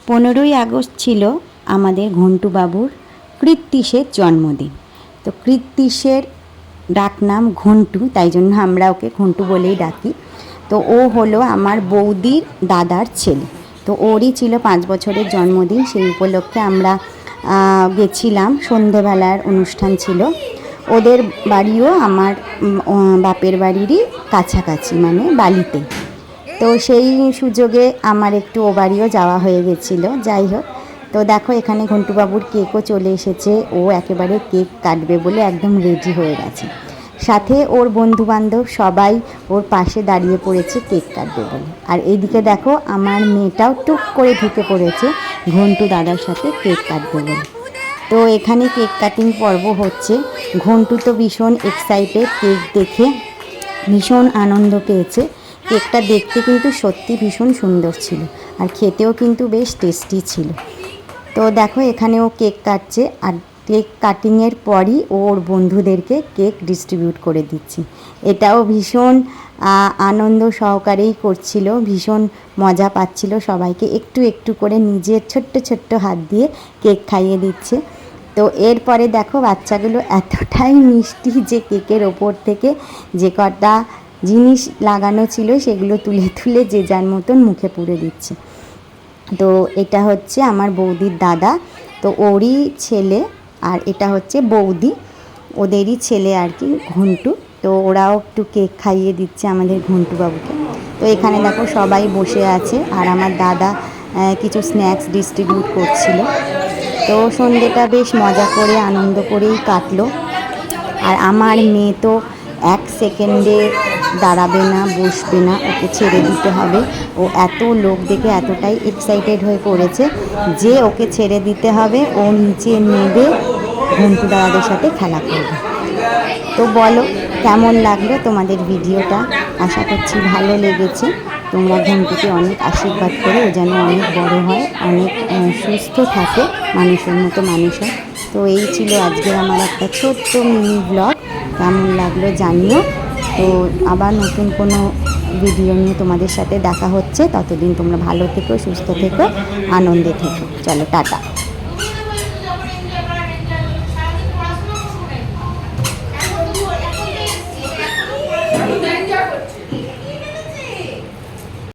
15ই August ছিল আমাদের ঘন্টু বাবুর কৃত্তিশের জন্মদিন। তো কৃত্তিশের ডাকনাম ঘন্টু, তাই জন্য আমরা ওকে ঘন্টু বলেই ডাকি। তো ও হলো আমার বৌদির দাদার ছেলে। তো ওরই ছিল 5 বছরের জন্মদিন। সেই উপলক্ষে আমরা গেছিলাম, সন্ধেবেলার অনুষ্ঠান ছিল। ওদের বাড়িও আমার বাপের বাড়িরই কাছাকাছি, মানে বালিতে। তো সেই সুযোগে আমার একটু ও বাড়িও যাওয়া হয়ে গেছিলো। যাই হোক, তো দেখো এখানে ঘন্টুবাবুর কেকও চলে এসেছে। ও একেবারে কেক কাটবে বলে একদম রেডি হয়ে গেছে। সাথে ওর বন্ধুবান্ধব সবাই ওর পাশে দাঁড়িয়ে পড়েছে কেক কাটবে বলে। আর এইদিকে দেখো আমার মেয়েটাও টুক করে ঢুকে পড়েছে ঘন্টু দাদার সাথে কেক কাটবে বলে। তো এখানে কেক কাটিং পর্ব হচ্ছে। ঘন্টু তো ভীষণ এক্সাইটেড, কেক দেখে ভীষণ আনন্দ পেয়েছে। কেকটা দেখতে কিন্তু সত্যি ভীষণ সুন্দর ছিল, আর খেতেও কিন্তু বেশ টেস্টি ছিল। তো দেখো এখানে ও কেক কাটছে, আর কেক কাটিংয়ের পরই ওর বন্ধুদেরকে কেক ডিস্ট্রিবিউট করে দিচ্ছি। এটাও ভীষণ আনন্দ সহকারেই করছিল, ভীষণ মজা পাচ্ছিল। সবাইকে একটু একটু করে নিজের ছোট্ট ছোট্ট হাত দিয়ে কেক খাইয়ে দিচ্ছে। তো এরপরে দেখো বাচ্চাগুলো এতটাই মিষ্টি যে কেকের ওপর থেকে যে কটা জিনিস লাগানো ছিল সেগুলো তুলে তুলে যে যার মতন মুখে পুরে দিচ্ছে। তো এটা হচ্ছে আমার বৌদির দাদা, তো ওরই ছেলে, আর এটা হচ্ছে বৌদি, ওদেরই ছেলে আর কি, ঘন্টু। তো ওরাও একটু কেক খাইয়ে দিচ্ছে আমাদের ঘন্টু বাবুকে। তো এখানে দেখো সবাই বসে আছে, আর আমার দাদা কিছু স্ন্যাক্স ডিস্ট্রিবিউট করছিল। তো সন্ধ্যেটা বেশ মজা করে আনন্দ করেই কাটলো। আর আমার মেয়ে তো 1 সেকেন্ডে দাঁড়াবে না, বসবে না, ওকে ছেড়ে দিতে হবে। ও এত লোক দেখে এতটাই এক্সাইটেড হয়ে পড়েছে যে ওকে ছেড়ে দিতে হবে, ও নিচে নেবে ঘন্টু দাদাদের সাথে খেলা করবে। তো বলো কেমন লাগলো তোমাদের ভিডিওটা? আশা করছি ভালো লেগেছে। তোমরা ঘন্টুকে অনেক আশীর্বাদ করো, ও যেন অনেক বড় হয়, অনেক সুস্থ থাকে, মানুষের মতো মানুষ হয়। তো এই ছিল আজকের আমার একটা ছোট্ট মিনি ব্লগ। কেমন লাগলো জানিও। তো আবার নতুন কোনো ভিডিও নিয়ে তোমাদের সাথে দেখা হচ্ছে। ততদিন তোমরা ভালো থেকো, সুস্থ থেকো, আনন্দে থেকো। চলো টাটা।